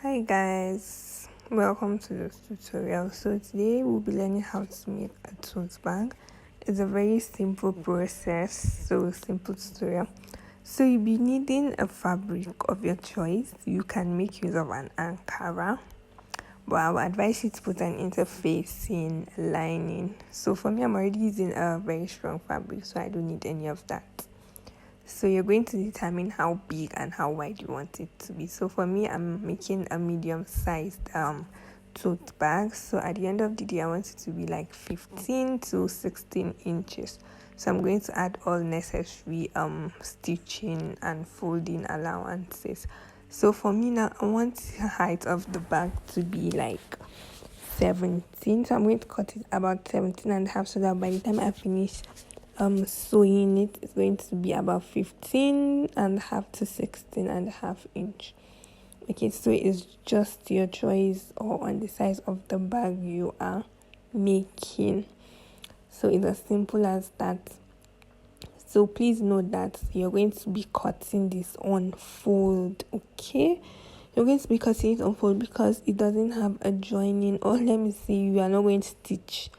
Hi guys, welcome to this tutorial. So today we'll be learning how to make a tote bag. It's a very simple process, so simple tutorial. So you'll be needing a fabric of your choice. You can make use of an Ankara, but I would advise you to put an interfacing lining. So for me, I'm already using a very strong fabric, so I don't need any of that. So you're going to determine how big and how wide you want it to be. So for me, I'm making a medium sized tote bag. So at the end of the day, I want it to be like 15 to 16 inches. So I'm going to add all necessary stitching and folding allowances. So for me now, I want the height of the bag to be like 17. So I'm going to cut it about 17 and a half, so that by the time I finish sewing it's going to be about 15 and a half to 16 and a half inch. Okay, so it's just your choice or on the size of the bag you are making. So it's as simple as that. So please note that you're going to be cutting this on fold. Okay, you're going to be cutting it on fold because it doesn't have a joining, or let me see, you are not going to stitch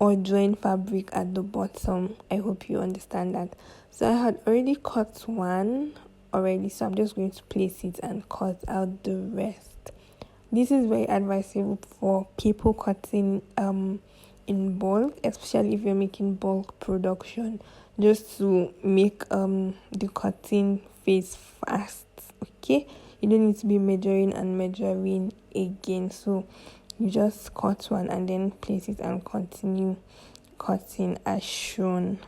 or join fabric at the bottom. I hope you understand that. So I had already cut one already, so I'm just going to place it and cut out the rest. This is very advisable for people cutting in bulk, especially if you're making bulk production, just to make the cutting phase fast. Okay, you don't need to be measuring and measuring again. So you just cut one and then place it and continue cutting as shown.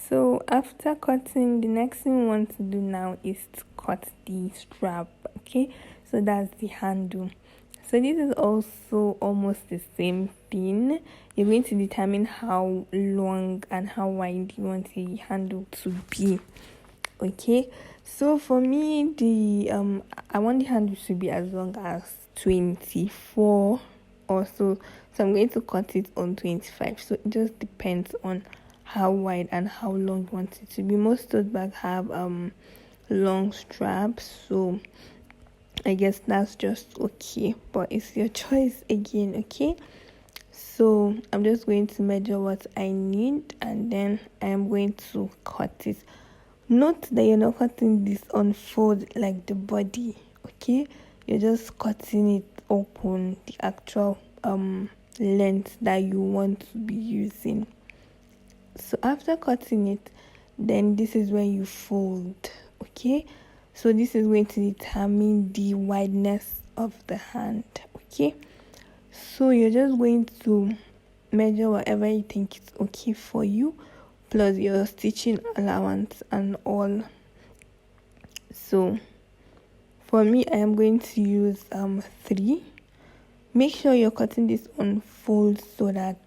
So after cutting, the next thing we want to do now is to cut the strap. Okay, so that's the handle. So this is also almost the same thing. You're going to determine how long and how wide you want the handle to be. Okay, so for me, the I want the handle to be as long as 24 or so. So I'm going to cut it on 25. So it just depends on how wide and how long you want it to be. Most tote bags have long straps, so I guess that's just okay, but it's your choice again. Okay, so I'm just going to measure what I need and then I am going to cut it. Note that you're not cutting this on fold like the body. Okay, you're just cutting it open, the actual length that you want to be using. So after cutting it, then this is where you fold. Okay, so this is going to determine the wideness of the hand. Okay, so you're just going to measure whatever you think is okay for you, plus your stitching allowance and all. So for me, I am going to use 3. Make sure you're cutting this on fold so that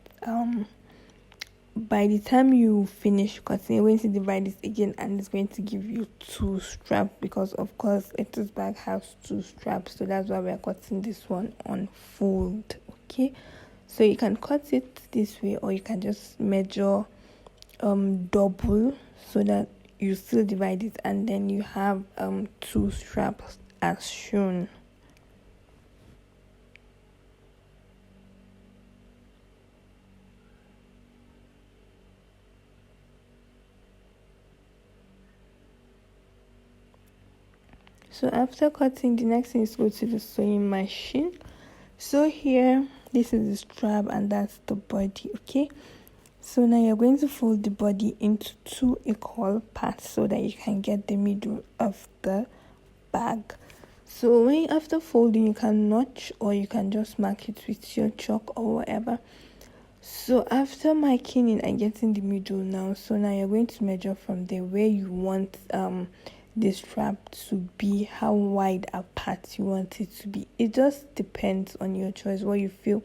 by the time you finish cutting, you're going to divide this again and it's going to give you 2 straps, because of course a tote bag has 2 straps, so that's why we're cutting this one on fold. Okay, so you can cut it this way or you can just measure double so that you still divide it and then you have 2 straps as shown. So after cutting, the next thing is go to the sewing machine. So here, this is the strap and that's the body. Okay, so now you're going to fold the body into 2 equal parts so that you can get the middle of the bag. So when after folding, you can notch or you can just mark it with your chalk or whatever. So after marking it and getting the middle now, so now you're going to measure from there where you want the strap to be, how wide apart you want it to be. It just depends on your choice, what you feel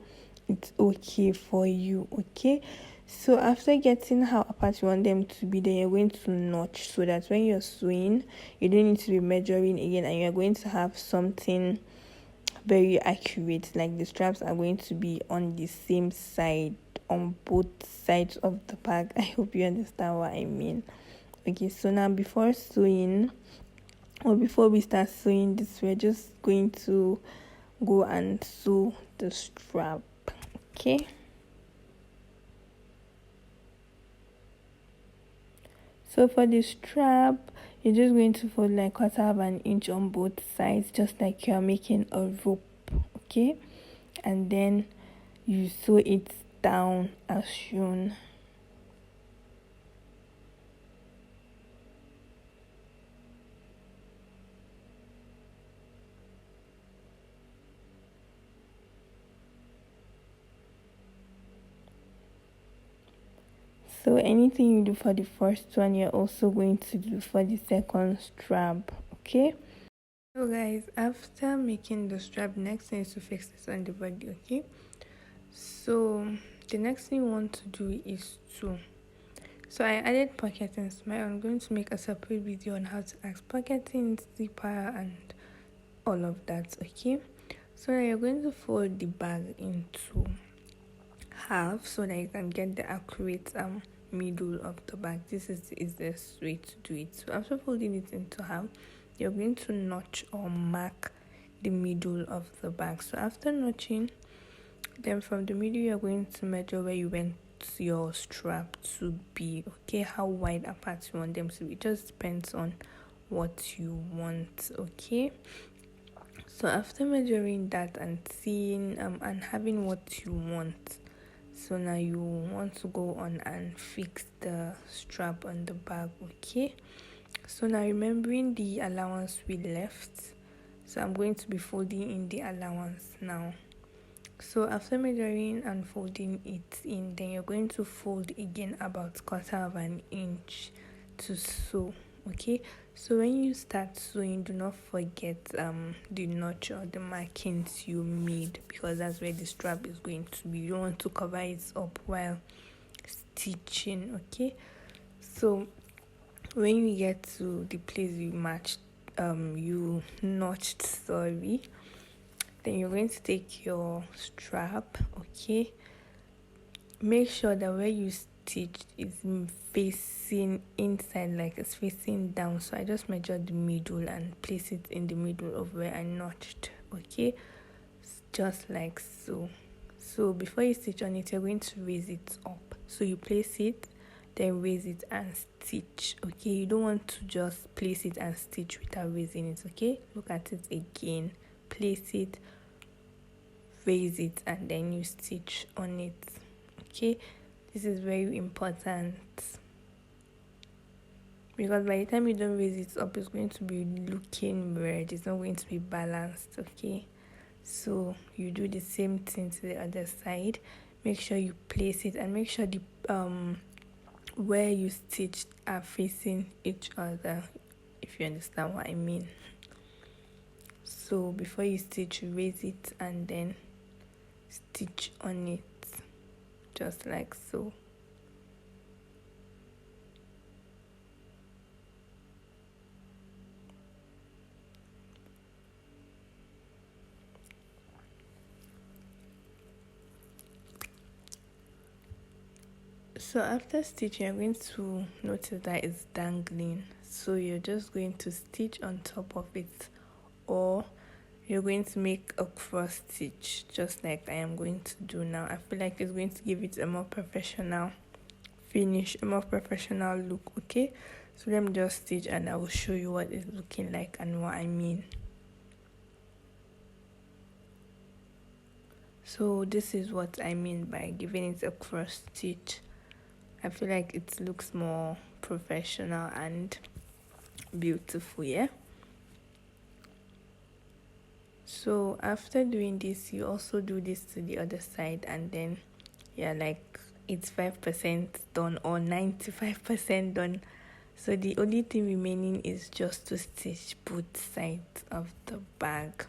it's okay for you. Okay, so after getting how apart you want them to be, then you're going to notch, so that when you're sewing you don't need to be measuring again, and you're going to have something very accurate. Like the straps are going to be on the same side on both sides of the bag. I hope you understand what I mean. Okay, so now before sewing, or before we start sewing this, we're just going to go and sew the strap. Okay, so for the strap, you're just going to fold like 1/4 inch on both sides, just like you're making a rope. Okay, and then you sew it down as shown. So anything you do for the first one, you're also going to do for the second strap. Okay, so guys, after making the strap, next thing is to fix this on the body. Okay, so the next thing you want to do is to, so I added pocketing smile. I'm going to make a separate video on how to add pocketing, zipper, and all of that. Okay, so now you're going to fold the bag into half so that you can get the accurate middle of the bag. This is the easiest way to do it. So after folding it into half, you're going to notch or mark the middle of the bag. So after notching, then from the middle you're going to measure where you want your strap to be. Okay, how wide apart you want them to be. It just depends on what you want. Okay, so after measuring that and seeing and having what you want, so now you want to go on and fix the strap on the bag. Okay, so now remembering the allowance we left, so I'm going to be folding in the allowance now. So after measuring and folding it in, then you're going to fold again about 1/4 inch to sew. Okay, so when you start sewing, do not forget the notch or the markings you made, because that's where the strap is going to be. You don't want to cover it up while stitching. Okay, so when you get to the place you matched, you notched, sorry, then you're going to take your strap. Okay, make sure that where you stitched is facing inside, like it's facing down. So I just measured the middle and place it in the middle of where I notched. Okay, just like so. So before you stitch on it, you're going to raise it up. So you place it, then raise it and stitch. Okay, you don't want to just place it and stitch without raising it. Okay, look at it again, place it, raise it, and then you stitch on it. Okay, this is very important, because by the time you don't raise it up, it's going to be looking weird, it's not going to be balanced. Okay, so you do the same thing to the other side. Make sure you place it and make sure the where you stitched are facing each other, if you understand what I mean. So before you stitch, raise it and then stitch on it, just like so. So after stitching, you're going to notice that it's dangling, so you're just going to stitch on top of it, or you're going to make a cross stitch, just like I am going to do now. I feel like it's going to give it a more professional finish, a more professional look. Okay, so let me just stitch and I will show you what it's looking like and what I mean. So this is what I mean by giving it a cross stitch. I feel like it looks more professional and beautiful. Yeah, so after doing this, you also do this to the other side, and then yeah, like it's 5% done or 95% done. So the only thing remaining is just to stitch both sides of the bag.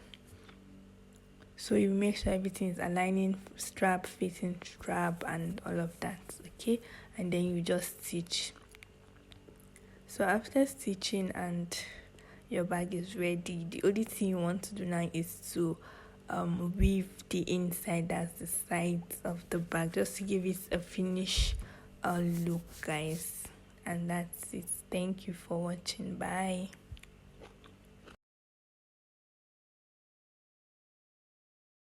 So you make sure everything is aligning, strap, fitting strap, and all of that. Okay, and then you just stitch. So after stitching and your bag is ready, the only thing you want to do now is to weave the inside, that's the sides of the bag, just to give it a finish look, guys. And that's it. Thank you for watching. Bye.